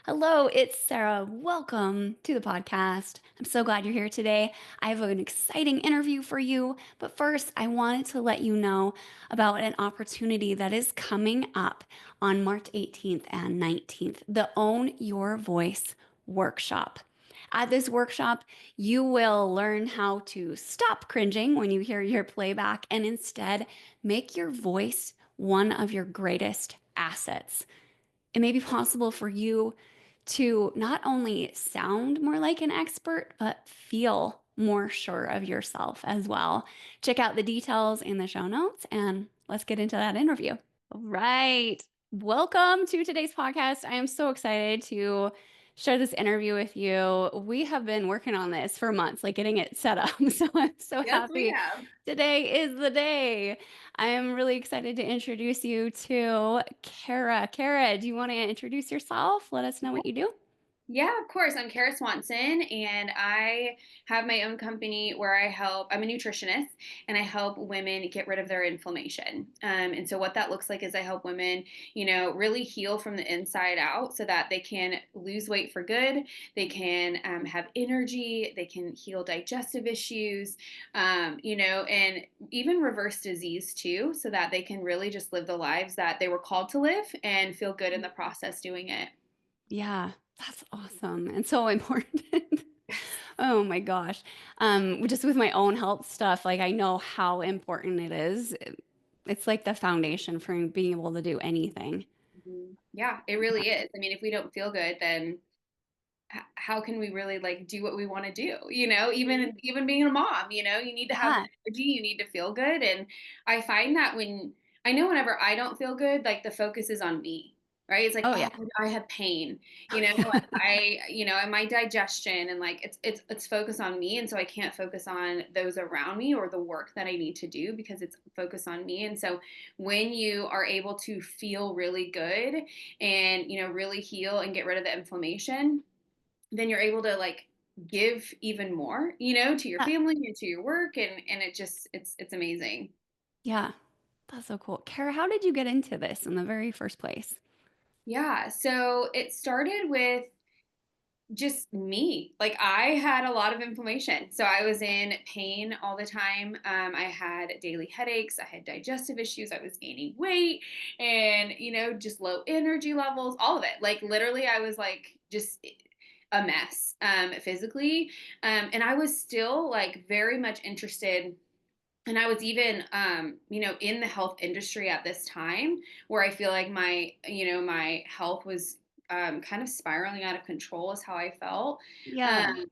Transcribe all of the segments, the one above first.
Hello, it's Sarah. Welcome to the podcast. I'm so glad you're here today. I have an exciting interview for you, but first, I wanted to let you know about an opportunity that is coming up on March 18th and 19th, the Own Your Voice workshop. At this workshop, you will learn how to stop cringing when you hear your playback and instead make your voice one of your greatest assets. It may be possible for you to not only sound more like an expert, but feel more sure of yourself as well. Check out the details in the show notes and let's get into that interview. All right. Welcome to today's podcast. I am so excited to share this interview with you. We have been working on this for months, like getting it set up. So I'm so Yes, we happy. have. Today is the day. I am really excited to introduce you to Kara. Kara, do you want to introduce yourself? Let us know what you do. Yeah, of course. I'm Kara Swanson, and I have my own company where I'm a nutritionist, and I help women get rid of their inflammation. And so, what that looks like is I help women, really heal from the inside out so that they can lose weight for good. They can have energy, they can heal digestive issues, and even reverse disease too, so that they can really just live the lives that they were called to live and feel good in the process doing it. Yeah, that's awesome and so important. Yes. Oh my gosh. Just with my own health stuff, like I know how important it is. It's like the foundation for being able to do anything. Yeah, it really is. I mean, if we don't feel good, then how can we really like do what we want to do? Even being a mom, you need to have Yeah. energy, you need to feel good, and I find that I know whenever I don't feel good, like the focus is on me. Right? It's like, Oh oh, yeah. I have pain, and my digestion, and like it's focused on me, and so I can't focus on those around me or the work that I need to do because it's focused on me. And so when you are able to feel really good and really heal and get rid of the inflammation, then you're able to like give even more, to your Yeah. family and to your work, and it's amazing. Yeah. That's so cool. Kara, how did you get into this in the very first place? Yeah, so it started with just me. Like I had a lot of inflammation. So I was in pain all the time. I had daily headaches, I had digestive issues, I was gaining weight and just low energy levels, all of it. Like literally I was like just a mess physically. And I was still like very much interested, and I was even in the health industry at this time where I feel like my health was kind of spiraling out of control is how I felt. Yeah. um,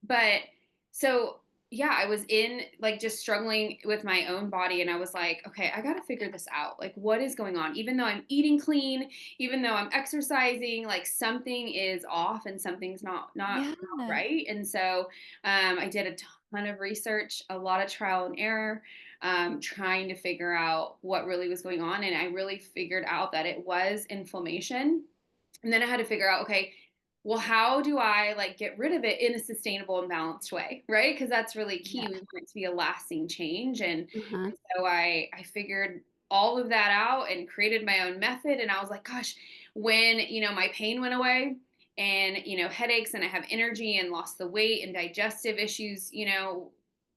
but so yeah, I was in like just struggling with my own body, and I was like, okay, I got to figure this out. Like what is going on? Even though I'm eating clean, even though I'm exercising, like something is off and something's not Yeah. right. And so I did a ton of research, a lot of trial and error, trying to figure out what really was going on, and I really figured out that it was inflammation. And then I had to figure out, okay, well, how do I like get rid of it in a sustainable and balanced way, right? Because that's really key. Yeah. We want it to be a lasting change, and Uh-huh. so I figured all of that out and created my own method. And I was like, gosh, when my pain went away and headaches, and I have energy and lost the weight and digestive issues,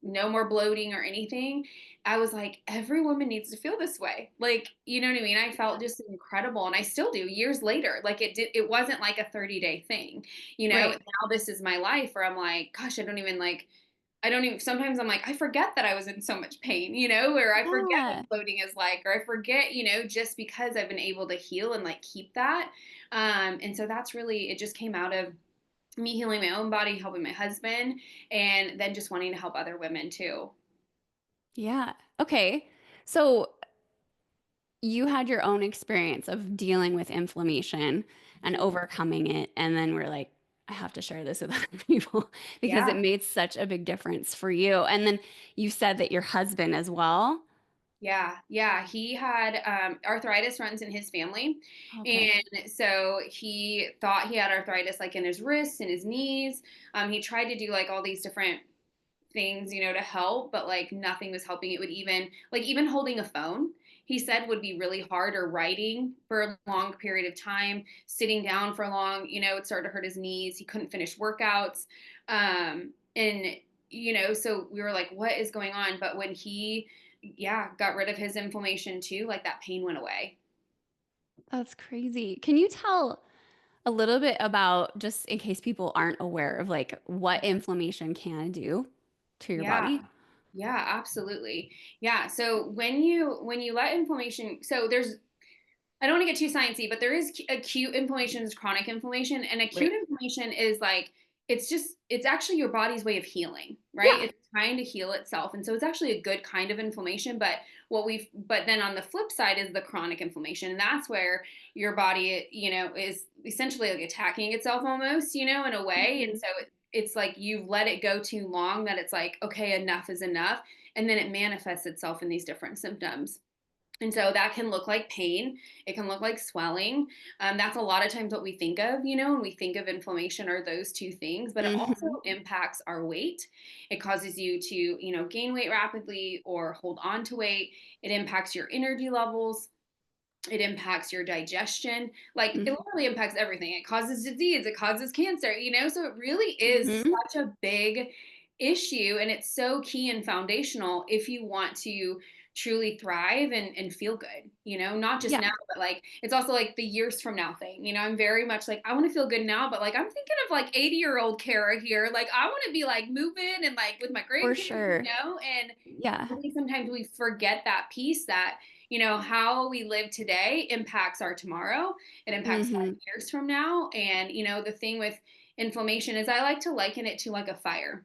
no more bloating or anything, I was like, every woman needs to feel this way. Like, you know what I mean? I felt just incredible, and I still do years later. Like it wasn't like a 30-day thing, Right. now this is my life where I'm like, gosh, I don't even, sometimes I'm like, I forget that I was in so much pain, or I forget what Yeah. bloating is like, or I forget, just because I've been able to heal and like keep that. And so that's really, it just came out of me healing my own body, helping my husband, and then just wanting to help other women too. Yeah. Okay. So you had your own experience of dealing with inflammation and overcoming it. And then we're like, I have to share this with other people because it Yeah. made such a big difference for you. And then you said that your husband as well. Yeah, yeah. He had arthritis runs in his family. Okay. And so he thought he had arthritis like in his wrists and his knees. He tried to do like all these different things, to help, but like nothing was helping. It would even holding a phone. he said would be really hard, or writing for a long period of time, sitting down for long, it started to hurt his knees. He couldn't finish workouts. And so we were like, what is going on? But when he, yeah, got rid of his inflammation too, like that pain went away. That's crazy. Can you tell a little bit about, just in case people aren't aware of like what inflammation can do to your Yeah. body? Yeah, absolutely. Yeah. So when you let inflammation, so there's, I don't want to get too sciencey, but there is acute inflammation, is chronic inflammation, and acute Right. inflammation is like, it's actually your body's way of healing, right? Yeah. It's trying to heal itself, and so it's actually a good kind of inflammation. But then on the flip side is the chronic inflammation, and that's where your body, is essentially like attacking itself almost, in a way, and Mhm. so it's like you've let it go too long, that it's like, okay, enough is enough, and then it manifests itself in these different symptoms. And so that can look like pain. It can look like swelling. That's a lot of times what we think of, when we think of inflammation, are those two things, but it also Mhm. impacts our weight. It causes you to, gain weight rapidly or hold on to weight. It impacts your energy levels. It impacts your digestion. Like, it Mhm. literally impacts everything. It causes disease, it causes cancer, so it really is Mhm. such a big issue, and it's so key and foundational if you want to truly thrive and feel good, not just Yeah, now, but like it's also like the years from now thing. I'm very much like, I want to feel good now, but like I'm thinking of like 80-year-old Kara here. Like, I want to be like moving and like with my for grandkids, sure. and Yeah. I think sometimes we forget that piece, that how we live today impacts our tomorrow. It impacts Mhm. 5 years from now. And the thing with inflammation is, I like to liken it to like a fire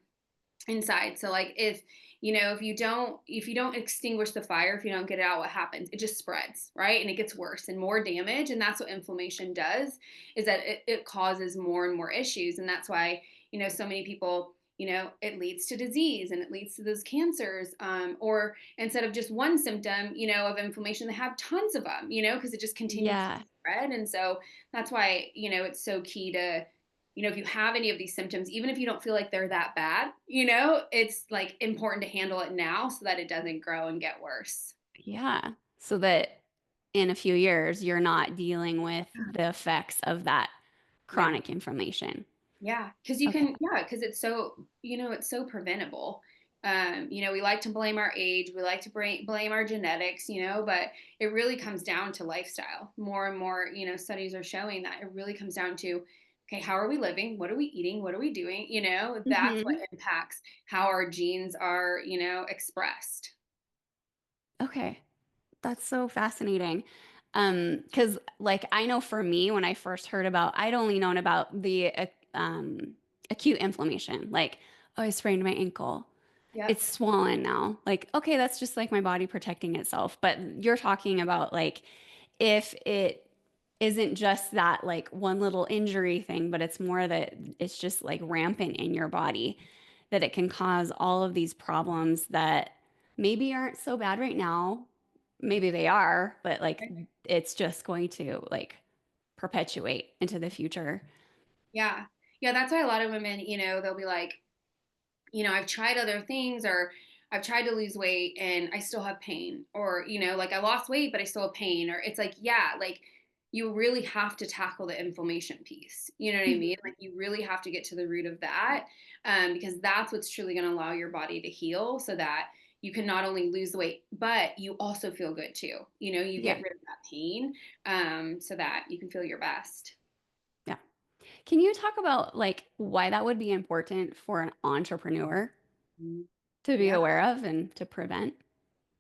inside. So like, if you don't extinguish the fire, if you don't get it out, what happens? It just spreads, right? And it gets worse and more damage. And that's what inflammation does, is that it causes more and more issues. And that's why, so many people, it leads to disease, and it leads to those cancers. Or instead of just one symptom, of inflammation, they have tons of them, because it just continues to Yeah. spread. And so that's why, it's so key to, if you have any of these symptoms, even if you don't feel like they're that bad, it's like important to handle it now so that it doesn't grow and get worse. Yeah. So that in a few years, you're not dealing with the effects of that Yeah. chronic inflammation. Yeah. Okay. Because it's so preventable. We like to blame our age, we like to blame our genetics, but it really comes down to lifestyle. More and more, studies are showing that it really comes down to, okay, how are we living? What are we eating? What are we doing? That's what Mhm. impacts how our genes are, expressed. Okay. That's so fascinating. Because like I know for me, when I first heard about, I'd only known about the acute inflammation, like, oh, I sprained my ankle. Yep. It's swollen now. Like, okay, that's just like my body protecting itself. But you're talking about like if it isn't just that like one little injury thing, but it's more that it's just like rampant in your body, that it can cause all of these problems that maybe aren't so bad right now. Maybe they are, but like it's just going to like perpetuate into the future. Yeah. Yeah, that's why a lot of women, they'll be like, I've tried other things, or I've tried to lose weight and I still have pain, or, like I lost weight, but I still have pain. Or it's like, yeah, like you really have to tackle the inflammation piece. You know what I Mhm. mean? Like, you really have to get to the root of that, because that's what's truly going to allow your body to heal, so that you can not only lose the weight, but you also feel good too. You Yeah. get rid of that pain, so that you can feel your best. Yeah. Can you talk about like why that would be important for an entrepreneur Mhm. to be Yeah. aware of and to prevent?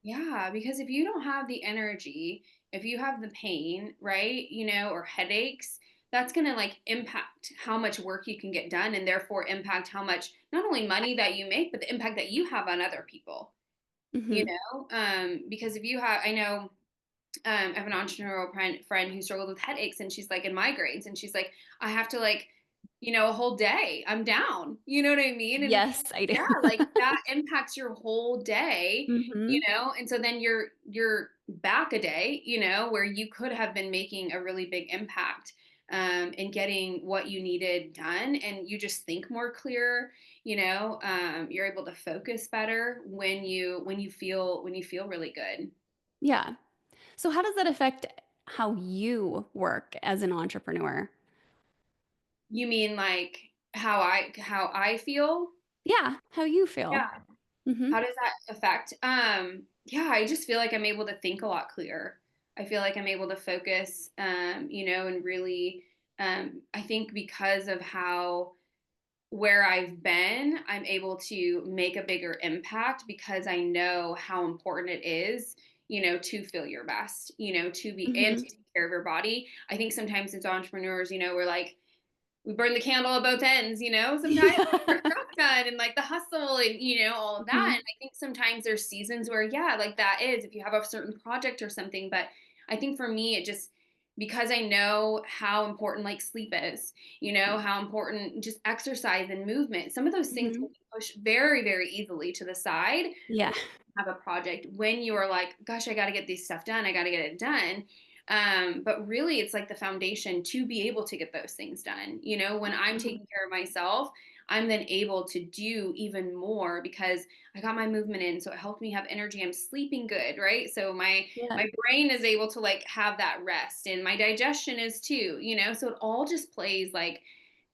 Yeah, because if you don't have the energy, if you have the pain, right, or headaches, that's going to like impact how much work you can get done, and therefore impact how much, not only money that you make, but the impact that you have on other people, Hmm. because if you have, I know, I have an entrepreneurial friend who struggled with headaches, and she's like, and migraines, and she's like, I have to like, a whole day, I'm down. You know what I mean? And Yes, I do. yeah, like that impacts your whole day, Hmm. and so then you're back a day, where you could have been making a really big impact, and getting what you needed done, and you just think more clear. You're able to focus better when you feel really good. Yeah. So how does that affect how you work as an entrepreneur? You mean like how I feel? Yeah, how you feel. Yeah. Mm-hmm. How does that affect? Yeah, I just feel like I'm able to think a lot clearer. I feel like I'm able to focus, and really, I think because of how where I've been, I'm able to make a bigger impact because I know how important it is, to feel your best, to be and Mm-hmm. to take care of your body. I think sometimes as entrepreneurs, we're like, we burn the candle at both ends, sometimes Yeah. our stuff done and like the hustle and all of that. Mm-hmm. And I think sometimes there's seasons where, yeah, like that is if you have a certain project or something. But I think for me, it just because I know how important like sleep is, how important just exercise and movement. Some of those things Mm-hmm. can be pushed very, very easily to the side Yeah. when you have a project, when you are like, gosh, I got to get this stuff done. I got to get it done. But really, it's like the foundation to be able to get those things done. When I'm Uh-huh. taking care of myself, I'm then able to do even more because I got my movement in. So it helped me have energy. I'm sleeping good, right? So Yeah. my brain is able to like have that rest, and my digestion is too. So it all just plays like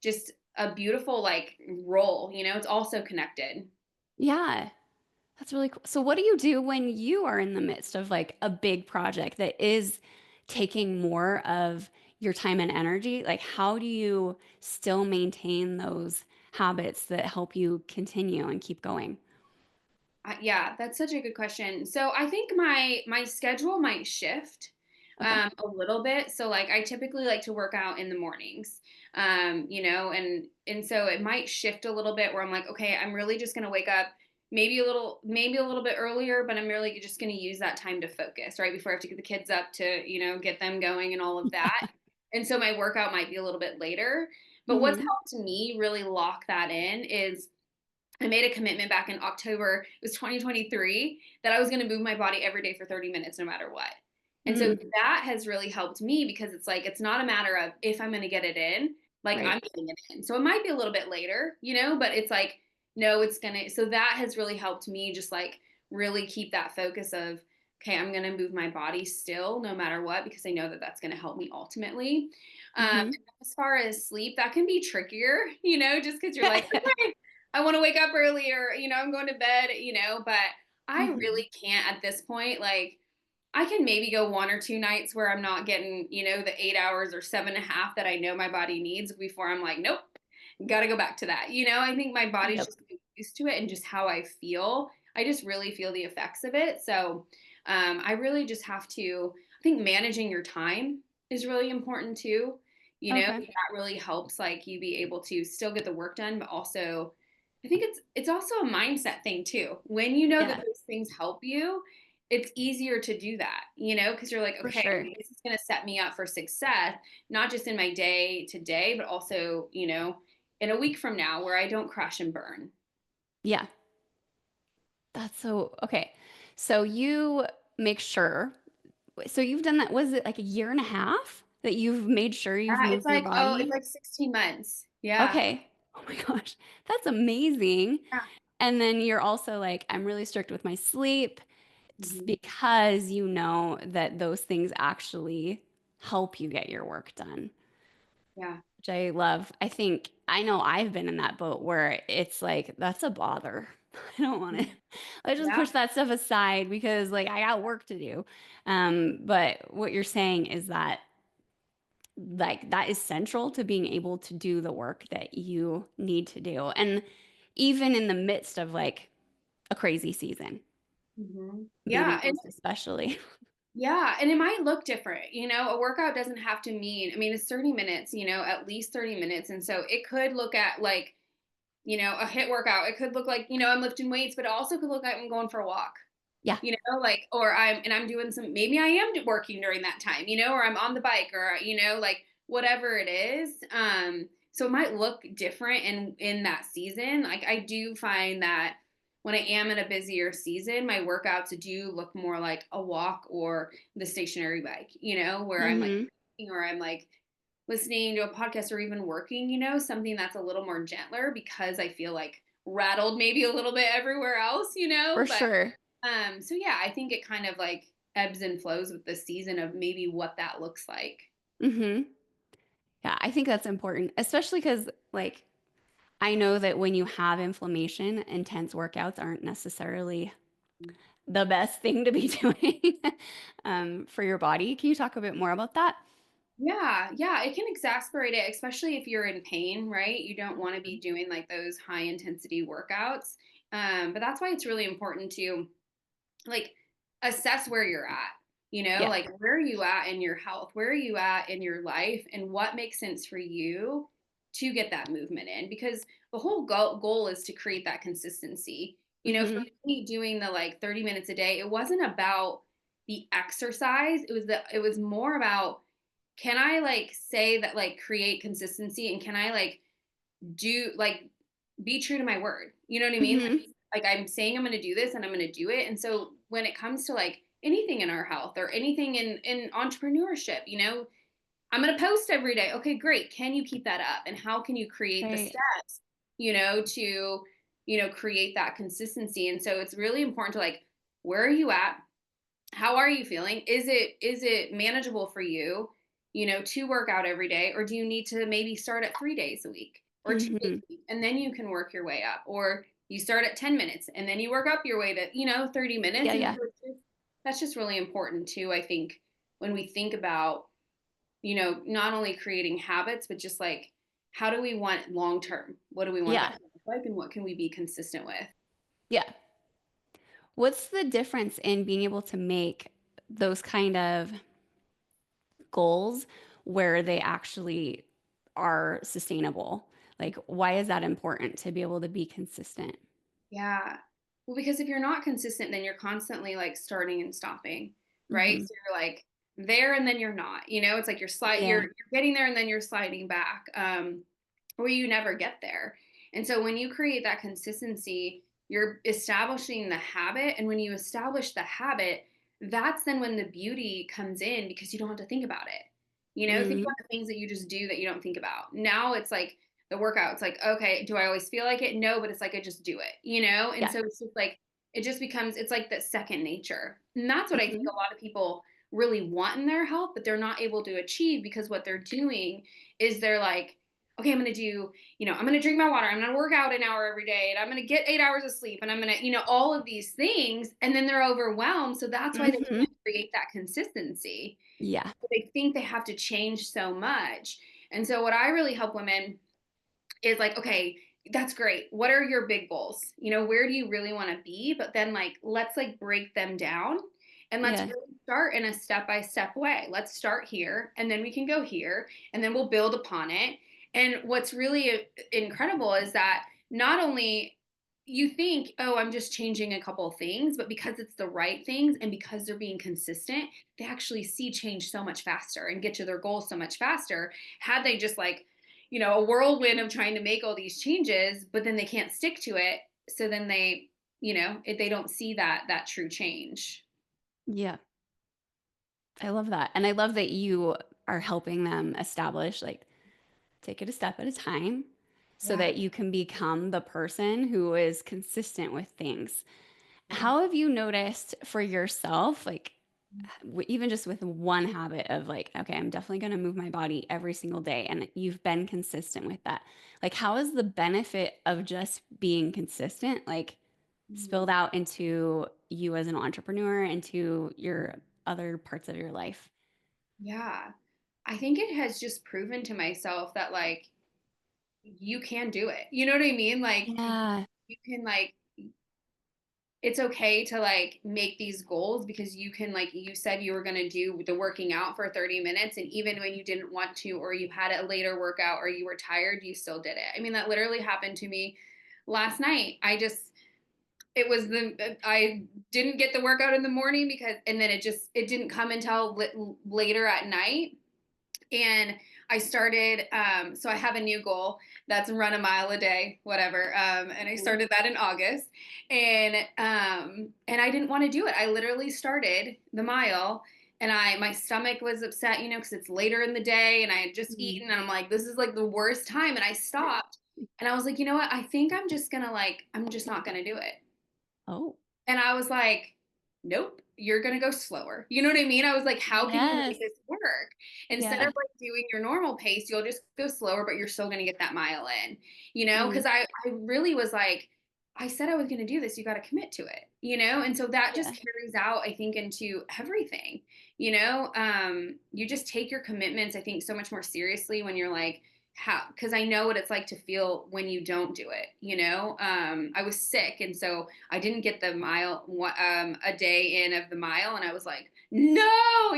just a beautiful like role. It's also connected. Yeah. That's really cool. So what do you do when you are in the midst of like a big project that is taking more of your time and energy? Like how do you still maintain those habits that help you continue and keep going? Yeah, that's such a good question. So I think my schedule might shift Okay. a little bit. So like I typically like to work out in the mornings, and so it might shift a little bit where I'm like, okay, I'm really just gonna wake up maybe a little bit earlier, but I'm really just gonna use that time to focus right before I have to get the kids up to get them going and all of that. And so my workout might be a little bit later. But what's Mm-hmm. helped me really lock that in is I made a commitment back in October, it was 2023, that I was going to move my body every day for 30 minutes no matter what. And so Mm, that has really helped me because it's like, it's not a matter of if I'm going to get it in, like I'm right. getting it in. So it might be a little bit later, but it's like, no, it's going to. So that has really helped me just like really keep that focus of, okay, I'm going to move my body still no matter what because I know that that's going to help me ultimately. Um, Mm-hmm. as far as sleep, that can be trickier, just because you're like, okay, I want to wake up earlier, I'm going to bed, but I Mm-hmm. really can't at this point. Like, I can maybe go one or two nights where I'm not getting, the 8 hours or 7.5 that I know my body needs before I'm like, nope, got to go back to that. I think my body's Yep. just used to it and just how I feel. I just really feel the effects of it. So I really just have to, I think managing your time is really important too. Okay. That really helps like you be able to still get the work done, but also I think it's also a mindset thing too. When you know that Yeah, those things help you, it's easier to do that, because you're like, for okay, sure. this is going to set me up for success, not just in my day to day, but also, in a week from now where I don't crash and burn. Yeah. That's so okay. So you make sure. So you've done that, was it like a year and a half that you've made sure you've Yeah, it's moved your like, oh, it's body? like 16 months. Yeah. Okay. Oh my gosh. That's amazing. Yeah. And then you're also like, I'm really strict with my sleep. It's Hmm. because you know that those things actually help you get your work done, Yeah. which I love. I think I know I've been in that boat where it's like, that's a bother. I don't want to. Mhm. Let's just Yeah. push that stuff aside because like I got work to do. But what you're saying is that like that is central to being able to do the work that you need to do. And even in the midst of like a crazy season, Yeah. maybe most especially. Yeah, and it might look different. A workout doesn't have to mean, I mean, it's 30 minutes, at least 30 minutes. And so it could look at like, a hit workout. It could look like, I'm lifting weights, but it also could look like I'm going for a walk, Yeah. like, or I'm doing maybe I am working during that time, or I'm on the bike or, like whatever it is. So it might look different in that season. Like I do find that when I am in a busier season, my workouts do look more like a walk or the stationary bike, where I'm like, Hmm. or I'm like listening to a podcast or even working, something that's a little more gentler because I feel like rattled maybe a little bit everywhere else, For but sure. so yeah, I think it kind of like ebbs and flows with the season of maybe what that looks like. Mhm. Yeah, I think that's important, especially because, like, I know that when you have inflammation, intense workouts aren't necessarily the best thing to be doing for your body. Can you talk a bit more about that? Yeah, yeah, it can exasperate it, especially if you're in pain, right? You don't want to be doing like those high intensity workouts. But that's why it's really important to like assess where you're at, Yeah. like where are you at in your health? Where are you at in your life? And what makes sense for you to get that movement in? Because the whole goal is to create that consistency. For Mhm. me, doing the like 30 minutes a day, it wasn't about the exercise. It was more about, can I like say that, like create consistency, and can I like do like be true to my word? You know what I mean? Mhm. Like I'm saying I'm going to do this and I'm going to do it. And so when it comes to like anything in our health or anything in entrepreneurship, I'm going to post every day. Okay, great. Can you keep that up? And how can you create the Right. steps, to create that consistency? And so it's really important to like, where are you at? How are you feeling? Is it manageable for you, to work out every day, or do you need to maybe start at 3 days a week or 2 days Mhm. a week, and then you can work your way up, or you start at 10 minutes and then you work up your way to, 30 minutes. Yeah, And yeah. so that's just really important too, I think, when we think about, not only creating habits, but just like, how do we want long term? What do we want that Yeah. to look like, and what can we be consistent with? Yeah. What's the difference in being able to make those kind of goals where they actually are sustainable? Like, why is that important to be able to be consistent? Yeah. Well, because if you're not consistent, then you're constantly like starting and stopping, right? Mhm. So you're like there and then you're not. It's like Yeah. you're getting there and then you're sliding back. Or you never get there. And so when you create that consistency, you're establishing the habit. And when you establish the habit, that's then when the beauty comes in, because you don't have to think about it. Think about Mhm. the things that you just do that you don't think about. Now it's like the workout. It's like, okay, do I always feel like it? No, but it's like I just do it. And Yeah. so it's just like it just becomes, it's like that second nature. And that's what I think Mhm. a lot of people really want in their health, but they're not able to achieve, because what they're doing is they're like, okay, I'm going to do, I'm going to drink my water. I'm going to work out an hour every day, and I'm going to get 8 hours of sleep, and I'm going to, all of these things. And then they're overwhelmed. So that's why they Mhm. can't create that consistency. Yeah. They think they have to change so much. And so what I really help women is like, okay, that's great. What are your big goals? Where do you really want to be? But then like, let's like break them down, and let's Yeah. really start in a step-by-step way. Let's start here, and then we can go here, and then we'll build upon it. And what's really incredible is that not only you think, oh, I'm just changing a couple of things, but because it's the right things and because they're being consistent, they actually see change so much faster and get to their goals so much faster. Had they just like, a whirlwind of trying to make all these changes, but then they can't stick to it. So then they, they don't see that true change. Yeah. I love that. And I love that you are helping them establish, like, take it a step at a time so Yeah. that you can become the person who is consistent with things. Yeah. How have you noticed for yourself, like, even just with one habit of like, okay, I'm definitely going to move my body every single day, and you've been consistent with that. Like, how is the benefit of just being consistent, like, Mhm. spilled out into you as an entrepreneur, into your other parts of your life? Yeah. I think it has just proven to myself that like you can do it. You know what I mean? Like Yeah. you can like, it's okay to like make these goals, because you can, like you said, you were going to do the working out for 30 minutes, and even when you didn't want to, or you had a later workout, or you were tired, you still did it. I mean, that literally happened to me last night. It was I didn't get the workout in the morning, because and then it didn't come until later at night. And I started, so I have a new goal that's run a mile a day, whatever. And I Mhm. started that in August, and I didn't want to do it. I literally started the mile, and my stomach was upset, because it's later in the day, and I had just Mhm. eaten, and I'm like, this is like the worst time, and I stopped, and I was like, you know what? I think I'm just not gonna do it. Oh. And I was like, nope. you're going to go slower. You know what I mean? I was like, how can you make Yes. this work? Instead of Yeah. like doing your normal pace, you'll just go slower, but you're still going to get that mile in, Mm, because I really was like, I said I was going to do this. You got to commit to it, and so that just yeah. carries out, I think, into everything, you just take your commitments, I think, so much more seriously when you're like, how, because I know what it's like to feel when you don't do it. I was sick, and so I didn't get the mile, a day in of the mile, and I was like, no,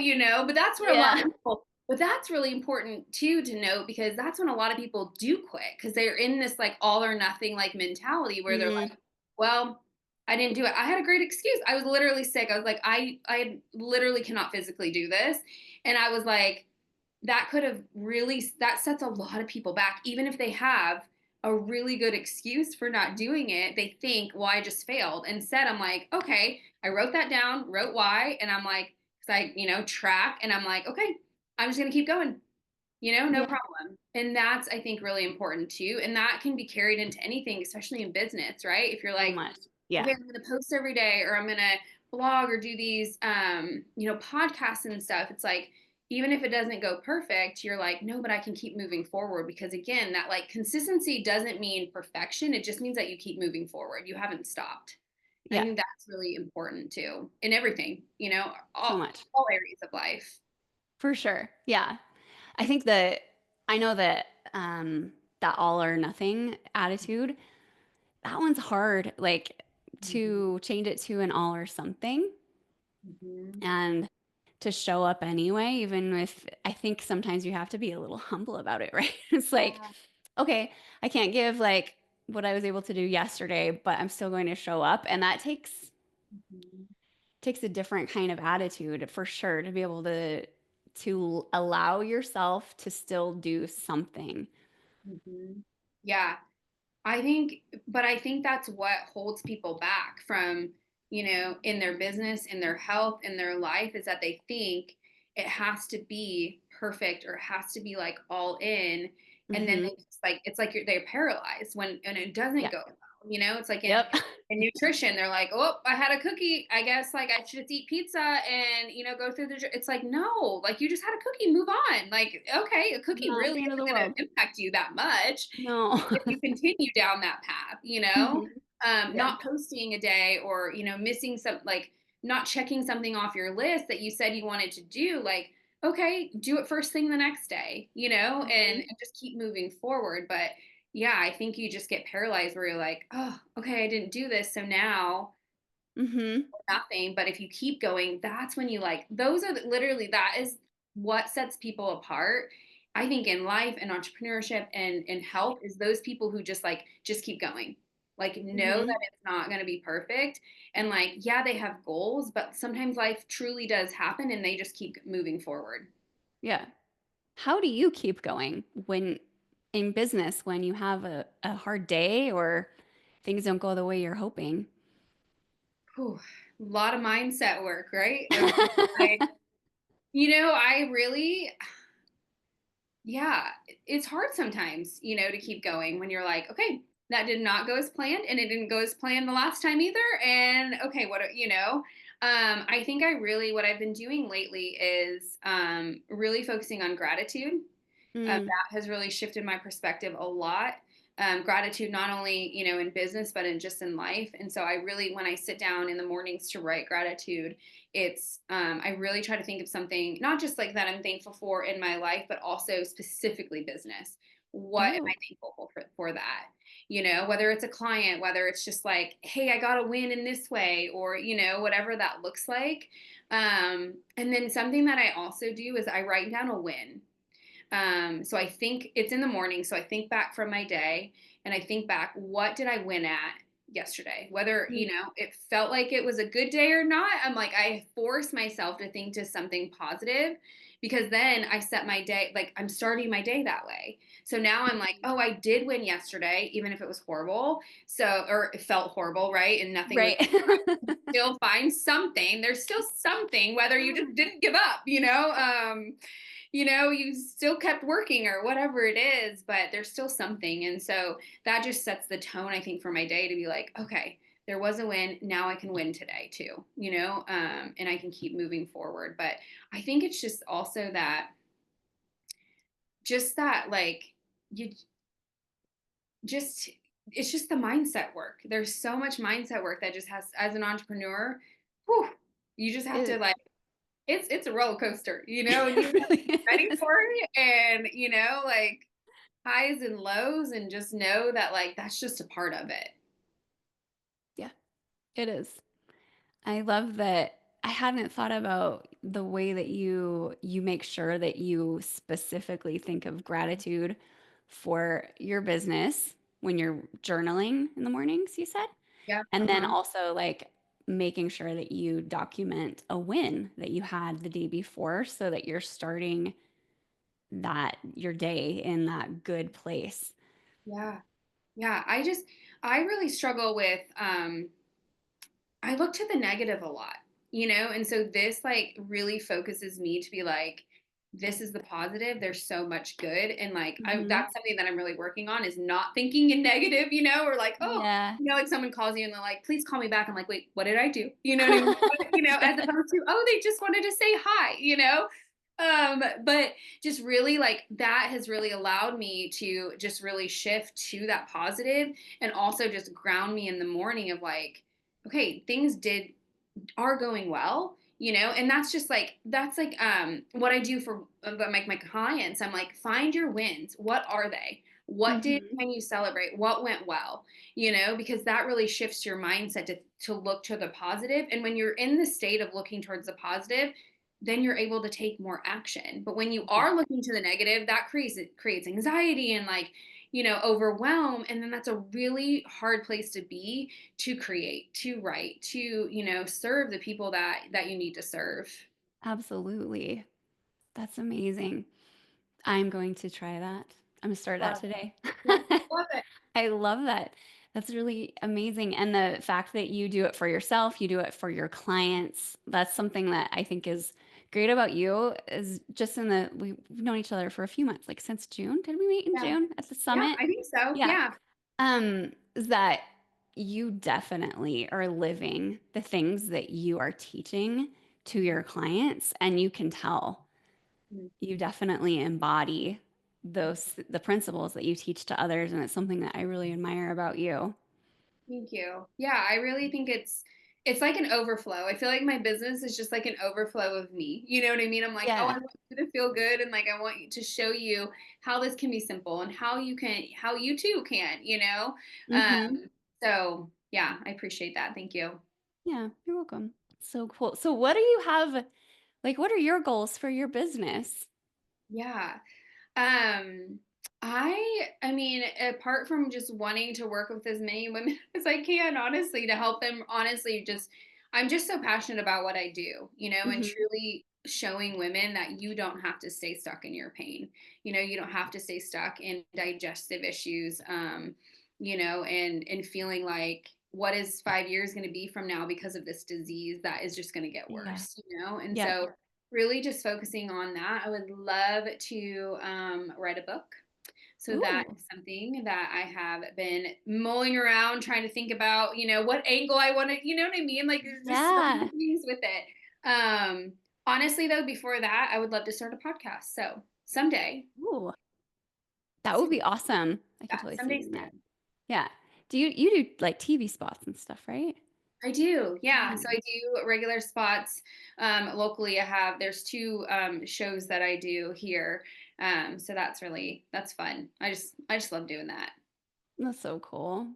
but that's where a lot Yeah. of people. But that's really important too to note, because that's when a lot of people do quit, because they're in this like all or nothing like mentality where they're Mm, like, well, I didn't do it. I had a great excuse. I was literally sick. I was like, I literally cannot physically do this, and I was like, that could have really, that sets a lot of people back, even if they have a really good excuse for not doing it. They think, well, I just failed. Instead, I'm like, okay, I wrote that down, wrote why, and I'm like, because I track, and I'm like, okay, I'm just gonna keep going, no yeah. problem. And that's, I think, really important too, and that can be carried into anything, especially in business, right? If you're So like, much. Yeah. okay, I'm going to post every day, or I'm going to blog or do these, podcasts and stuff. It's like, even if it doesn't go perfect, you're like, no, but I can keep moving forward, because again, that like consistency doesn't mean perfection. It just means that you keep moving forward. You haven't stopped. I Yeah. think that's really important too in everything, So much. all areas of life. For sure. Yeah. I think that I know that that all or nothing attitude, that one's hard, like Mm-hmm. to change it to an all or something Mm-hmm. and to show up anyway, even if I think sometimes you have to be a little humble about it, right? It's like, Yeah. okay, I can't give like what I was able to do yesterday, but I'm still going to show up. And that Mm-hmm. takes a different kind of attitude for sure to be able to allow yourself to still do something. Mm-hmm. Yeah. I think that's what holds people back from, in their business, in their health, in their life, is that they think it has to be perfect, or it has to be like all in. And then Hmm. they just like, it's like they're paralyzed when, and it doesn't Yeah. go well. It's like in, Yep. in nutrition, they're like, oh, I had a cookie. I guess like I should just eat pizza and, go through it's like, no, like you just had a cookie, move on. Like, okay, a cookie Not really the end of the isn't going world. to impact you that much No. if you continue down that path, Hmm. Yeah. not posting a day, or, missing some, like not checking something off your list that you said you wanted to do, like, okay, do it first thing the next day, and Hmm. just keep moving forward. But yeah, I think you just get paralyzed where you're like, oh, okay, I didn't do this. So now Hmm. nothing. But if you keep going, that's when you like, those are literally, that is what sets people apart. I think in life and entrepreneurship and in health, is those people who just like, just keep going. Like, know that Hmm. it's not going to be perfect. And like, yeah, they have goals, but sometimes life truly does happen, and they just keep moving forward. Yeah. How do you keep going when in business when you have a hard day or things don't go the way you're hoping? Whew, a lot of mindset work, right? I, I really, yeah, it's hard sometimes, to keep going when you're like, okay, that did not go as planned, and it didn't go as planned the last time either. And okay, I think what I've been doing lately is really focusing on gratitude. Mm. That has really shifted my perspective a lot. Gratitude, not only, in business, but in just in life. And so I really, when I sit down in the mornings to write gratitude, I really try to think of something, not just like that I'm thankful for in my life, but also specifically business. What am I Oh, thankful for that? Whether it's a client, whether it's just like, hey, I got a win in this way, or, whatever that looks like. And then something that I also do is I write down a win. So I think it's in the morning. So I think back from my day, and I think back, what did I win at yesterday? Whether, mm, it felt like it was a good day or not. I'm like, I force myself to think to something positive, because then I set my day, like I'm starting my day that way. So now I'm like, oh, I did win yesterday, even if it was horrible. So, or it felt horrible, right? And nothing was, right. still find something. There's still something, whether you just didn't give up, you still kept working or whatever it is, but there's still something. And so that just sets the tone, I think, for my day to be like, okay, there was a win. Now I can win today too, and I can keep moving forward. But I think it's just also that, just that, like, you just, it's just the mindset work. There's so much mindset work that just has, as an entrepreneur, whew, you just have to, It like, it's a roller coaster, and you it have to really be ready is. for it, and like, highs and lows, and just know that, like, that's just a part of it. Yeah, it is. I love that. I hadn't thought about the way that you make sure that you specifically think of gratitude for your business when you're journaling in the mornings, you said? Yeah. And then Uh-huh. also like making sure that you document a win that you had the day before so that you're starting that your day in that good place. Yeah. Yeah. I really struggle with, I look to the negative a lot, and so this, like, really focuses me to be like, this is the positive. There's so much good. And, like, Hmm. that's something that I'm really working on, is not thinking in negative, or like, oh, Yeah. like someone calls you and they're like, please call me back. I'm like, wait, what did I do? You know what I mean? As Yeah. opposed to, oh, they just wanted to say hi. But just really, like, that has really allowed me to just really shift to that positive, and also just ground me in the morning of, like, okay, things did are going well, and that's like what I do for, my clients. I'm like, find your wins. What are they? What did Hmm. can you celebrate? What went well? Because that really shifts your mindset to look to the positive. And when you're in the state of looking towards the positive, then you're able to take more action. But when you Yeah, are looking to the negative, that creates anxiety and, like, overwhelm. And then that's a really hard place to be, to create, to write, to, serve the people that you need to serve. absolutely. That's amazing. I'm going to try that. I'm gonna start that Love today. it. Yeah, love it. I love that. That's really amazing. And the fact that you do it for yourself, you do it for your clients, that's something that I think is great about you is just we've known each other for a few months, like since June. Did we meet in Yeah. June at the Yeah, summit? I think so. Yeah. Yeah. Is that you definitely are living the things that you are teaching to your clients, and you can tell Mm. you definitely embody the principles that you teach to others, and it's something that I really admire about you. Thank you. Yeah, I really think it's like an overflow. I feel like my business is just like an overflow of me. You know what I mean? I'm like, oh, I Yeah. want you to feel good, and, like, I want you to show you how this can be simple, and how you too can. Hmm. Um, so yeah, I appreciate that. Thank you. Yeah, you're welcome. So cool. So what do you have, like, what are your goals for your business? Yeah. Um, I mean, apart from just wanting to work with as many women as I can, honestly, to help them, honestly, just, I'm just so passionate about what I do, and Hmm. truly showing women that you don't have to stay stuck in your pain. You don't have to stay stuck in digestive issues, and feeling like, what is 5 years going to be from now because of this disease that is just going to get Yeah. worse. And Yep. so really just focusing on that. I would love to, write a book. So that Ooh. is something that I have been mulling around, trying to think about, what angle I want to, you know what I mean? Like, there's just so many Yeah. things with it. Honestly, though, before that, I would love to start a podcast. So someday, Ooh. That would soon, be awesome. I could yeah, totally see someday you doing that. soon. Yeah. Do you do like TV spots and stuff, right? I do, yeah. Yeah. So I do regular spots, locally. There's two, shows that I do here, so that's fun. I just love doing that. That's so cool.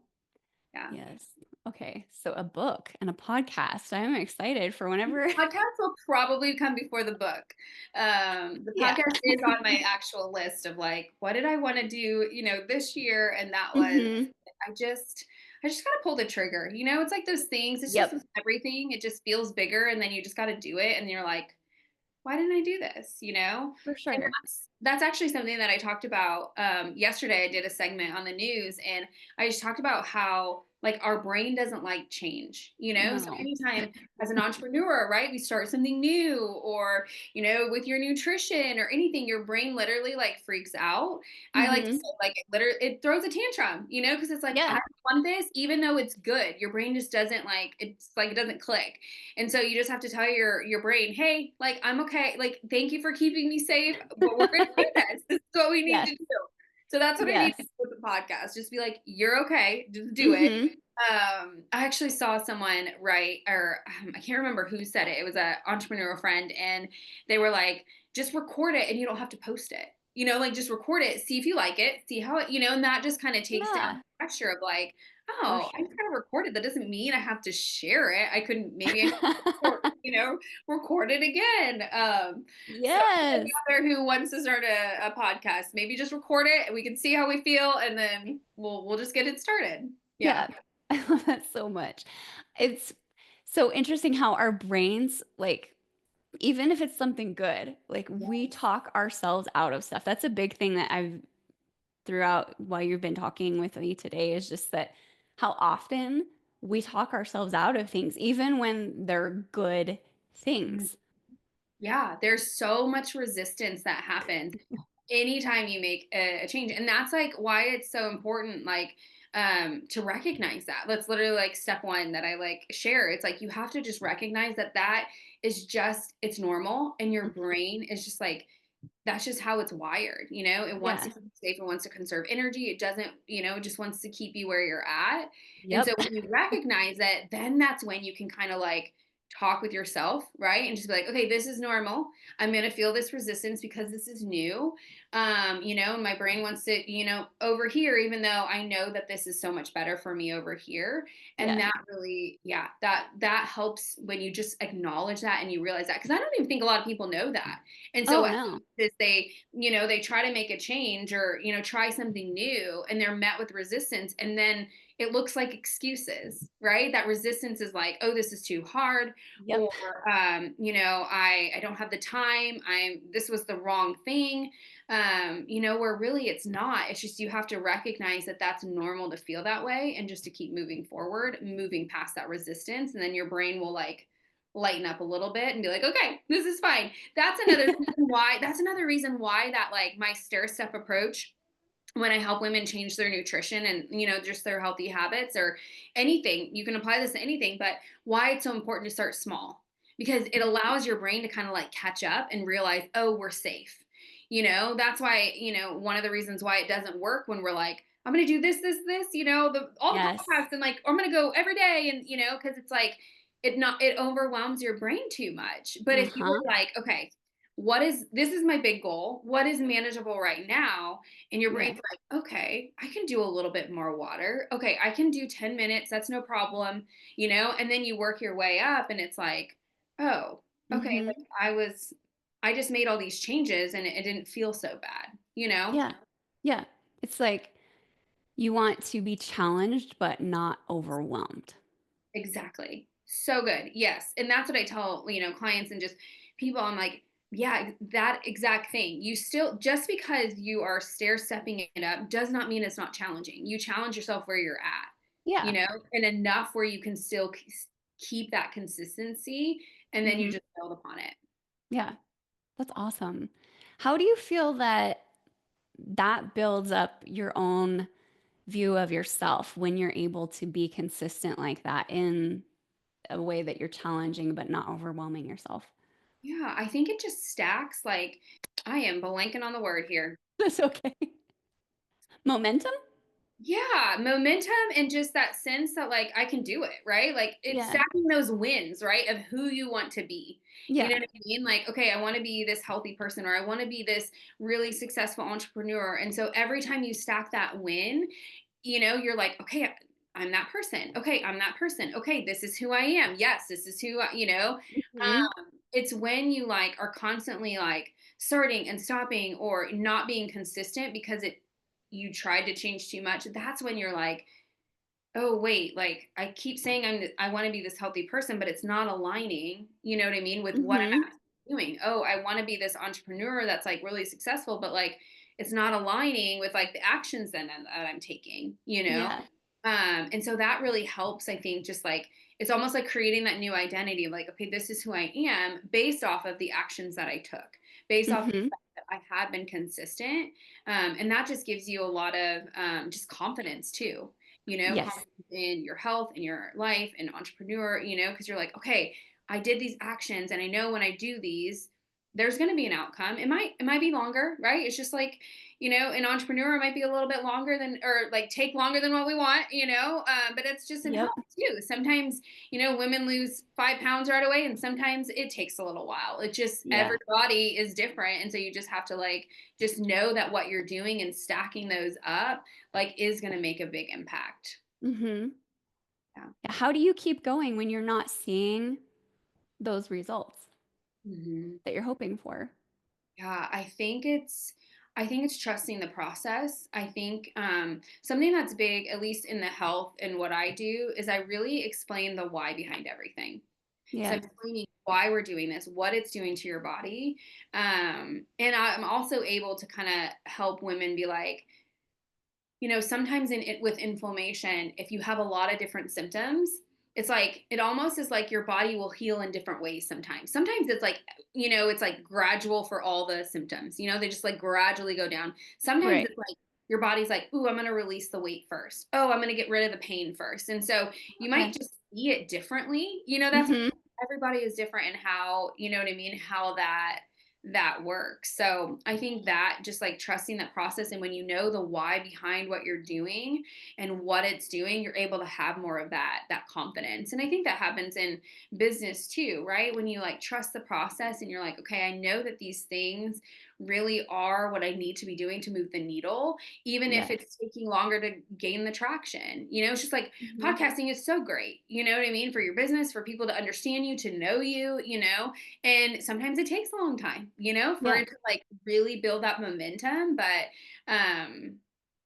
Yeah. Yes. Okay. So a book and a podcast. I'm excited for whenever. Podcast will probably come before the book. The Yeah. podcast is on my actual list of, like, what did I want to do, this year, and that was, Hmm. I just got to pull the trigger. It's like those things. It's just Yep. with everything. It just feels bigger, and then you just got to do it, and you're like, why didn't I do this? For And sure. that's actually something that I talked about, yesterday. I did a segment on the news, and I just talked about how like our brain doesn't like change, you know? So No. anytime as an entrepreneur, right, we start something new or, with your nutrition or anything, your brain literally like freaks out. I like to Mhm. say like it literally it throws a tantrum, because it's like I Yeah. want this even though it's good. Your brain just doesn't like it's like it doesn't click. And so you just have to tell your brain, "Hey, like I'm okay. Like thank you for keeping me safe, but we're going to do this. This is what we need Yes. to do." So that's what I need to Yes. do with the podcast. Just be like, "You're okay. Just do it." Mhm. I actually saw someone write, or I can't remember who said it. It was an entrepreneur friend, and they were like, just record it and you don't have to post it. Like just record it, see if you like it, see how it, and that just kind of takes down Yeah, the pressure of like, for oh, I just sure. got to record it. That doesn't mean I have to share it. Maybe I could, record it again. So Yes. another who wants to start a podcast, maybe just record it and we can see how we feel and then we'll just get it started. Yeah. Yeah. I love that so much. It's so interesting how our brains, like, even if it's something good, like, we Yes. talk ourselves out of stuff. That's a big thing that I've throughout while you've been talking with me today is just that how often we talk ourselves out of things, even when they're good things. Yeah, there's so much resistance that happens anytime you make a change. And that's like why it's so important, like, to recognize that. That's literally like step one that I like share. It's like you have to just recognize that that is just it's normal and your Mhm. brain is just like that's just how it's wired. It wants to Yeah. keep you safe, it wants to conserve energy. It doesn't, it just wants to keep you where you're at. And so Yep. when you recognize it, then that's when you can kind of like talk with yourself, right? And just be like, okay, this is normal. I'm going to feel this resistance because this is new. My brain wants to, over here, even though I know that this is so much better for me over here. And Yeah. that really, yeah, that helps when you just acknowledge that and you realize that. Cause I don't even think a lot of people know that. And so Oh, what no. is they try to make a change or try something new and they're met with resistance and then it looks like excuses, right? That resistance is like, oh, this is too hard, or Yep. I don't have the time, this was the wrong thing, where really it's not. It's just you have to recognize that that's normal to feel that way and just to keep moving forward, moving past that resistance, and then your brain will like lighten up a little bit and be like, okay, this is fine. That's another reason why that like my stair step approach when I help women change their nutrition and just their healthy habits or anything, you can apply this to anything, but why it's so important to start small because it allows your brain to kind of like catch up and realize, oh, we're safe. That's why, one of the reasons why it doesn't work when we're like, I'm going to do this, all the Yes. podcasts and like, or I'm going to go every day. And, cause it's like, it overwhelms your brain too much. But if you Uh-huh. were like, okay, this is my big goal. What is manageable right now? And your Yeah. brain's like, okay, I can do a little bit more water. Okay, I can do 10 minutes. That's no problem, and then you work your way up and it's like, oh, okay, like Mhm. I just made all these changes and it didn't feel so bad. Yeah. Yeah. It's like you want to be challenged, but not overwhelmed. Exactly. So good. Yes. And that's what I tell, clients and just people. I'm like, yeah, that exact thing. You still, just because you are stair stepping it up does not mean it's not challenging. You challenge yourself where you're at, Yeah. and enough where you can still keep that consistency and then you Mhm. just build upon it. Yeah. That's awesome. How do you feel that that builds up your own view of yourself when you're able to be consistent like that in a way that you're challenging but not overwhelming yourself? Yeah. I think it just stacks like, I am blanking on the word here. That's okay. Momentum? Yeah, momentum and just that sense that like I can do it, right? Like it's Yeah. stacking those wins, right? Of who you want to be. You know Yeah. what I mean? Like, okay, I want to be this healthy person or I want to be this really successful entrepreneur. And so every time you stack that win, you're like, okay, I'm that person. Okay, I'm that person. Okay, this is who I am. Yes, this is who Mhm. it's when you like are constantly like starting and stopping or not being consistent because you tried to change too much. That's when you're like, oh wait, like I keep saying I want to be this healthy person, but it's not aligning, you know what I mean, with what I'm Mhm. actually doing. Oh, I want to be this entrepreneur that's like really successful, but like it's not aligning with like the actions then that I'm taking. Yeah. And so that really helps, I think, just like it's almost like creating that new identity of like, okay, this is who I am based off of the actions that I took, based off of the Mhm. fact that I have been consistent. And that just gives you a lot of just confidence too, Yes. confidence in your health, in your life, and entrepreneur, because you're like, okay, I did these actions and I know when I do these, there's going to be an outcome. It might be longer, right? It's just like, an entrepreneur might be a little bit longer than, or like take longer than what we want, but it's just in health Yep. too. Sometimes, women lose 5 pounds right away, and sometimes it takes a little while. It just, Yeah. every body is different. And so you just have to like, just know that what you're doing and stacking those up, like, is going to make a big impact. Mhm. Yeah. Yeah, how do you keep going when you're not seeing those results Mhm. that you're hoping for? Yeah, I think it's trusting the process. I think something that's big, at least in the health and what I do, is I really explain the why behind everything. So Yeah. explaining why we're doing this, what it's doing to your body, and I'm also able to kind of help women be like, sometimes in it with inflammation, if you have a lot of different symptoms, it's like it almost is like your body will heal in different ways sometimes. Sometimes it's like, it's like gradual for all the symptoms. They just like gradually go down. Sometimes Right. it's like your body's like, "Ooh, I'm going to release the weight first. Oh, I'm going to get rid of the pain first." And so you might Okay. just see it differently. That's Mhm. everybody is different in how, you know what I mean, how that works. So I think that just like trusting that process, and when you know the why behind what you're doing and what it's doing, you're able to have more of that confidence. And I think that happens in business too, right? When you like trust the process and you're like, okay, I know that these things really are what I need to be doing to move the needle, even if Yeah. it's taking longer to gain the traction. It's just like Mhm. podcasting is so great, you know what I mean, for your business, for people to understand you, to know you, and sometimes it takes a long time, for Yeah, it to like really build that momentum, but um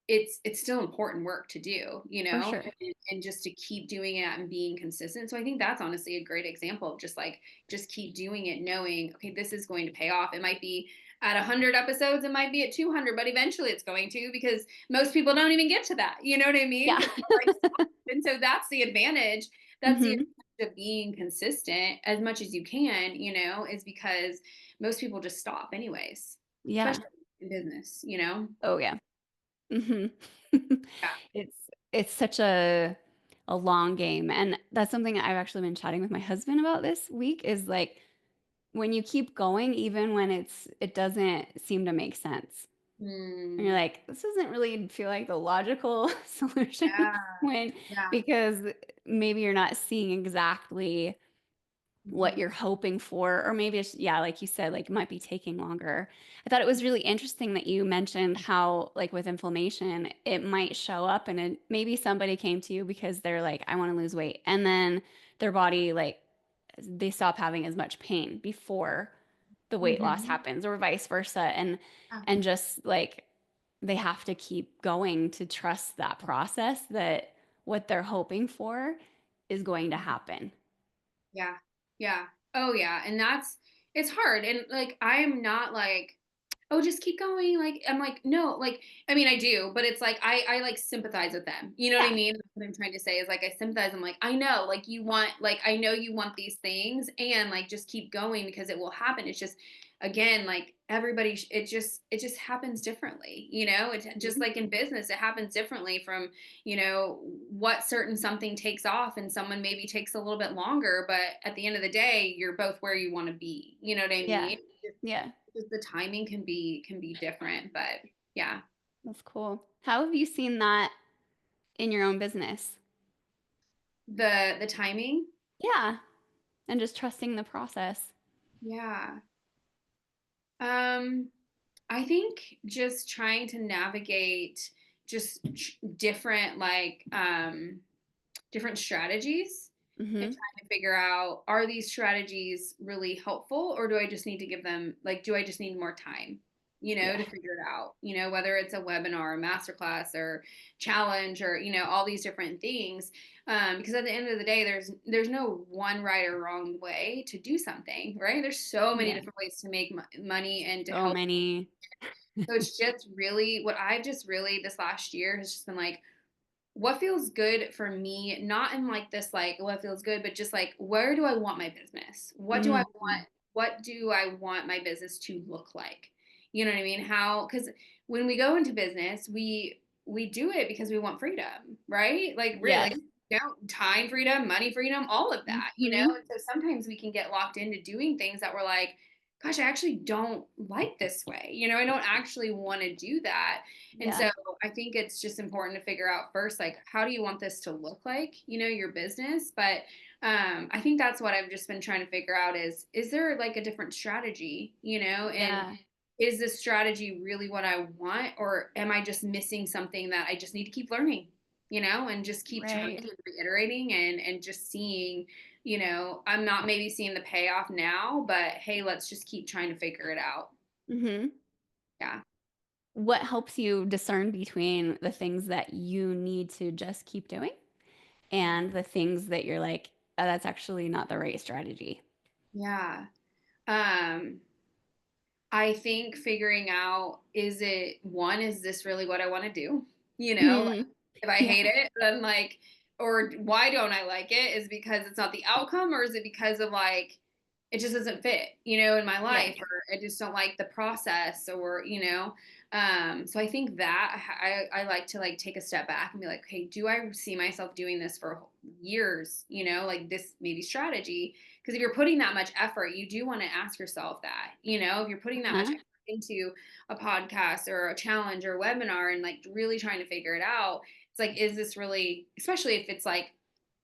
it's still important work to do, for sure. and just to keep doing it and being consistent. So I think that's honestly a great example of just like just keep doing it, knowing, okay, this is going to pay off. It might be at 100 episodes, it might be at 200, but eventually it's going to, because most people don't even get to that. You know what I mean? Yeah. Because like, and so that's the advantage. That's the Mhm. advantage of being consistent as much as you can, is because most people just stop anyways, Yeah. especially in business. Oh, yeah. Mhm. Yeah. It's such a long game, and that's something I've actually been chatting with my husband about this week is, like, when you keep going even when it doesn't seem to make sense, and you're Mm, like, "This doesn't really feel like the logical solution," yeah. when Yeah. because maybe you're not seeing exactly what Mhm. you're hoping for, or maybe it's, yeah, like you said, like it might be taking longer. I thought it was really interesting that you mentioned how, like with inflammation, it might show up and maybe somebody came to you because they're like, I want to lose weight. And then their body, like, they stop having as much pain before the weight loss Mhm. happens, or vice versa. Yeah. And just like they have to keep going to trust that process that what they're hoping for is going to happen. Yeah. Yeah. Oh yeah. And it's hard. And like I'm not like, oh, just keep going. Like I'm like, no, like I mean I do, but it's like I like sympathize with them. You know what I Yeah. mean? What I'm trying to say is like I sympathize. I'm like, I know, like you want, like I know you want these things, and like just keep going because it will happen. It's just, again, like everybody it just happens differently. It's just Mhm. like in business, it happens differently from, what certain something takes off, and someone maybe takes a little bit longer, but at the end of the day, you're both where you want to be. You know what I Yeah. mean? Yeah. Just the timing can be different, but yeah. That's cool. How have you seen that in your own business? The timing, Yeah. And just trusting the process. yeah. Um, I think just trying to navigate just different, like different strategies, and Hmm. trying to figure out, are these strategies really helpful, or do I just need to give them, like, do I just need more time, Yeah. to figure it out, whether it's a webinar, a masterclass, or challenge, or all these different things, because at the end of the day, there's no one right or wrong way to do something, right? There's so many Yeah. different ways to make money and to So help. many. So it's just really what I've just really this last year has just been like, what feels good for me, not in like this, like what feels good, but just like, where do I want my business? Mhm. What do I want my business to look like? You know what I mean? How, because when we go into business, we do it because we want freedom, right? Like really, Yes. time freedom, money freedom, all of that, Mhm. And so sometimes we can get locked into doing things that we're like, gosh, I actually don't like this way. I don't actually want to do that. And Yeah. so I think it's just important to figure out first, like, how do you want this to look like, your business? But I think that's what I've just been trying to figure out is there like a different strategy, and Yeah. is this strategy really what I want, or am I just missing something that I just need to keep learning, and just keep trying Right. and reiterating and just seeing, I'm not maybe seeing the payoff now, but hey, let's just keep trying to figure it out. Mhm. Yeah. What helps you discern between the things that you need to just keep doing and the things that you're like, "Oh, that's actually not the right strategy?" Yeah. Um, I think figuring out, is this really what I want to do? Like Mm. if I Yeah. hate it, then like, or why don't I like it? Is because it's not the outcome, or is it because of like, it just doesn't fit, in my Yeah. life, or I just don't like the process, or, so I think that I like to like take a step back and be like, okay, do I see myself doing this for years? Like this maybe strategy, because if you're putting that much effort, you do want to ask yourself that, if you're putting that much Uh-huh. effort into a podcast or a challenge or a webinar and like really trying to figure it out, it's like, is this really, especially if it's like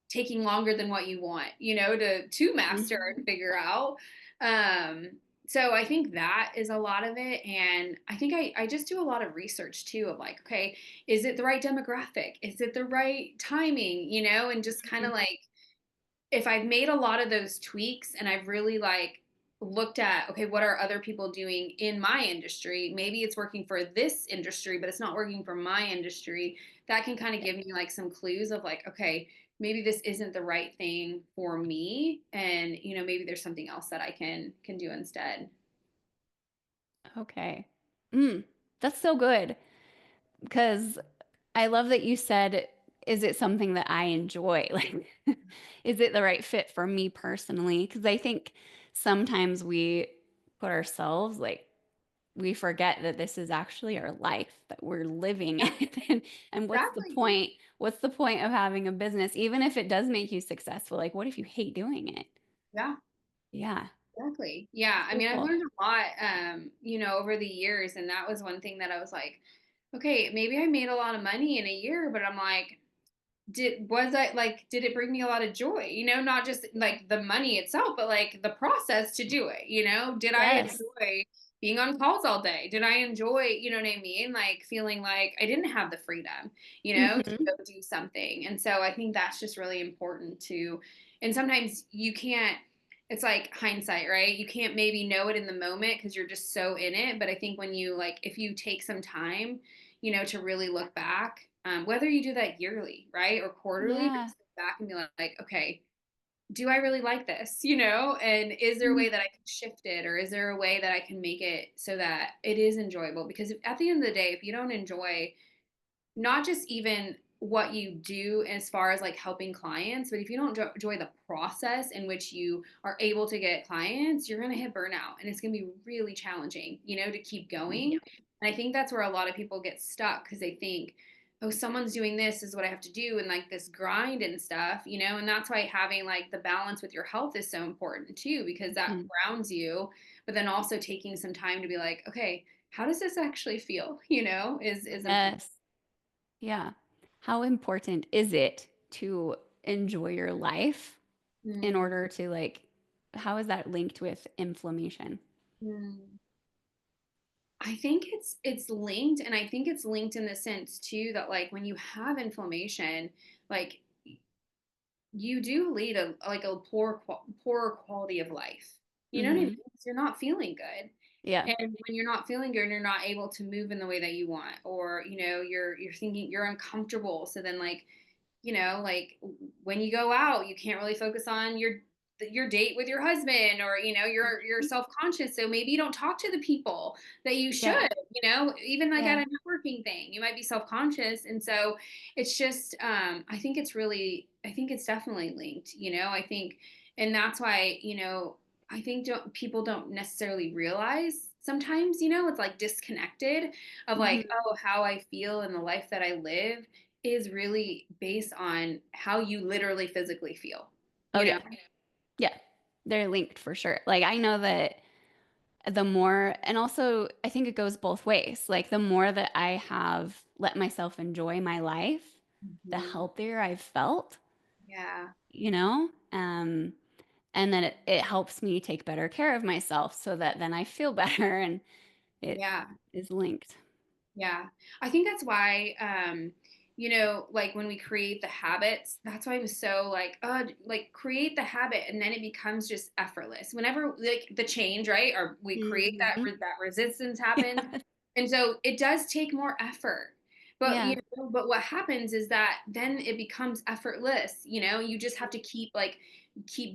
taking longer than what you want, to master Mhm. and figure out. Um, so I think that is a lot of it. And I think I just do a lot of research too of like, okay, is it the right demographic? Is it the right timing? And just kind of Mhm. like, if I've made a lot of those tweaks and I've really like looked at, okay, what are other people doing in my industry? Maybe it's working for this industry, but it's not working for my industry. That can kind of Yeah. give me like some clues of like, okay, maybe this isn't the right thing for me. And, maybe there's something else that I can do instead. Okay. Mm. That's so good because I love that you said, is it something that I enjoy? Like, is it the right fit for me personally? Because I think sometimes we put ourselves like, we forget that this is actually our life that we're living Yeah, it. And what's the exactly. point? What's the point of having a business, even if it does make you successful? Like, what if you hate doing it? Yeah. Yeah, Exactly. Yeah. that's I so mean, I've cool. learned a lot, over the years. And that was one thing that I was like, okay, maybe I made a lot of money in a year, but I'm like, did it bring me a lot of joy? Not just like the money itself, but like the process to do it. Did I Yes. enjoy being on calls all day? Did I enjoy, what I mean, like feeling like I didn't have the freedom, to Hmm. go do something? And so I think that's just really important to, and sometimes you can't, it's like hindsight, right? You can't maybe know it in the moment because you're just so in it, but I think when you like, if you take some time, to really look back, whether you do that yearly, right, or quarterly, but Yeah. just look back and be like, okay, do I really like this? And is there a Mm. way that I can shift it, or is there a way that I can make it so that it is enjoyable? Because at the end of the day, if you don't enjoy not just even what you do as far as like helping clients, but if you don't enjoy the process in which you are able to get clients, you're going to hit burnout and it's going to be really challenging, to keep going. Yeah. And I think that's where a lot of people get stuck because they think, oh, someone's doing this is what I have to do, and like this grind and stuff, and that's why having like the balance with your health is so important too, because that Mhm. grounds you, but then also taking some time to be like, okay, how does this actually feel, is important. Yes. Yeah. How important is it to enjoy your life in Mm. order to like, how is that linked with inflammation? Mm. I think it's linked, and I think it's linked in the sense too that like when you have inflammation, like you do lead a like a poorer quality of life. You know what I mean? Hmm. 'Cause you're not feeling good. Yeah. And when you're not feeling good, you're not able to move in the way that you want, or you're thinking you're uncomfortable. So then like like when you go out, you can't really focus on your date with your husband, or you're self-conscious, so maybe you don't talk to the people that you Yeah. should, even like at Yeah. a networking thing. You might be self-conscious. And so it's just, I think it's definitely linked, I think, and that's why, I think people don't necessarily realize sometimes, it's like disconnected of Mhm. like, oh, how I feel in the life that I live is really based on how you literally physically feel, Oh, you know? yeah. Yeah. They're linked for sure. Like, I know that the more, and also I think it goes both ways. Like, the more that I have let myself enjoy my life, the Mhm. healthier I've felt, Yeah. you know? And then it helps me take better care of myself so that then I feel better and it Yeah. is linked. Yeah. I think that's why, like when we create the habits, that's why I was so like, like create the habit and then it becomes just effortless. Whenever like the change, right? Or we create Mhm. that resistance happens. Yeah. And so it does take more effort. But Yeah. but what happens is that then it becomes effortless, you just have to keep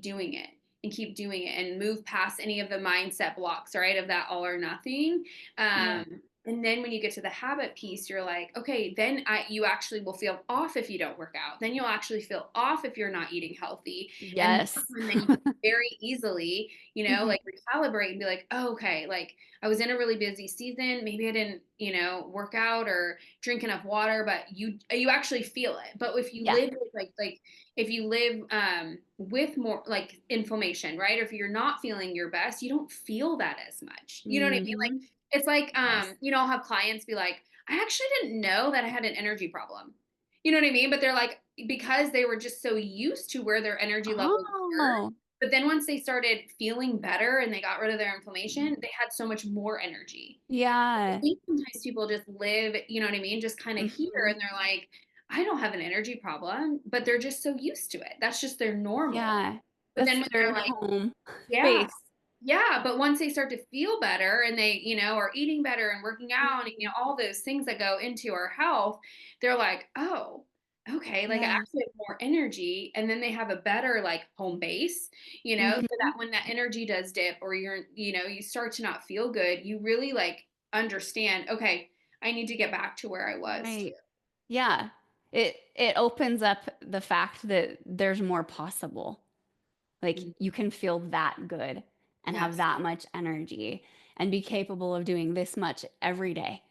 doing it and keep doing it and move past any of the mindset blocks, right? Of that all or nothing. Yeah. And then when you get to the habit piece, you're like, okay, then you actually will feel off if you don't work out. Then you'll actually feel off if you're not eating healthy. And Yes. then you can very easily, Mhm. like recalibrate and be like, oh, okay, like I was in a really busy season. Maybe I didn't, work out or drink enough water, but you actually feel it. But if you Yeah. live with like if you live with more like inflammation, right? Or if you're not feeling your best, you don't feel that as much. You know what I mean? Like Mhm. it's like, Yes. I'll have clients be like, I actually didn't know that I had an energy problem. You know what I mean? But they're like, because they were just so used to where their energy levels were. Oh, But then once they started feeling better and they got rid of their inflammation, they had so much more energy. I yeah. think sometimes people just live, you know what I mean? Just kind of here Mhm. and they're like, I don't have an energy problem, but they're just so used to it. That's just their normal. Yeah. But then That's when their they're like, home yeah, base. yeah, but once they start to feel better and they, are eating better and working out and, Mhm. all those things that go into our health, they're like, "Oh, okay, like I Yeah. actually have more energy." And then they have a better like home base, so Mhm. that when that energy does dip or you start to not feel good, you really like understand, okay, I need to get back to where I was. Right. Yeah. It opens up the fact that there's more possible. Like, Mm, you can feel that good and have yes. that much energy and be capable of doing this much every day.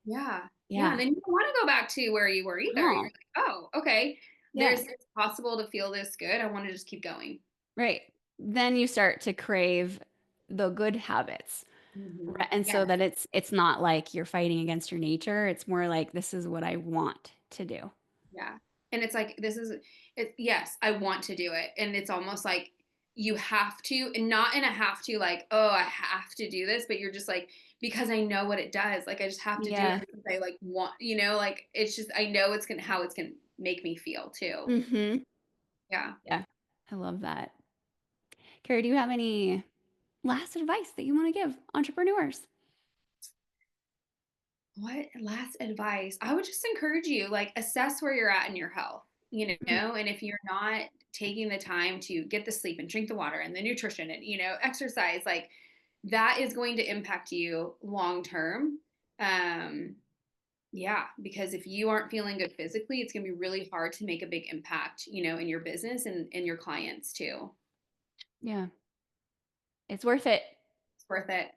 Yeah. Yeah. And Yeah. then you don't want to go back to where you were either. You're No. like, oh, okay. Yeah. It's possible to feel this good. I want to just keep going. Right. Then you start to crave the good habits. And so Yes. that it's not like you're fighting against your nature. It's more like this is what I want to do. Yeah. And it's like, yes, I want to do it. And it's almost like you have to, and not in a have to, like, oh, I have to do this, but you're just like, because I know what it does. Like, I just have to do it Yeah. because I like want, like, it's just, I know how it's going to make me feel too. Mhm. Yeah. Yeah. I love that. Carrie, do you have any last advice that you want to give entrepreneurs? What last advice? I would just encourage you, like, assess where you're at in your health, Mm. and if you're not taking the time to get the sleep and drink the water and the nutrition and, exercise, like, that is going to impact you long term. Um, yeah, because if you aren't feeling good physically, it's going to be really hard to make a big impact, in your business and in your clients too. Yeah. It's worth it. It's worth it.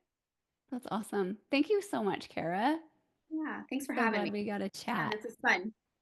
That's awesome. Thank you so much, Kara. Yeah. Thanks for So having glad me. we got to Yeah, chat. this is fun.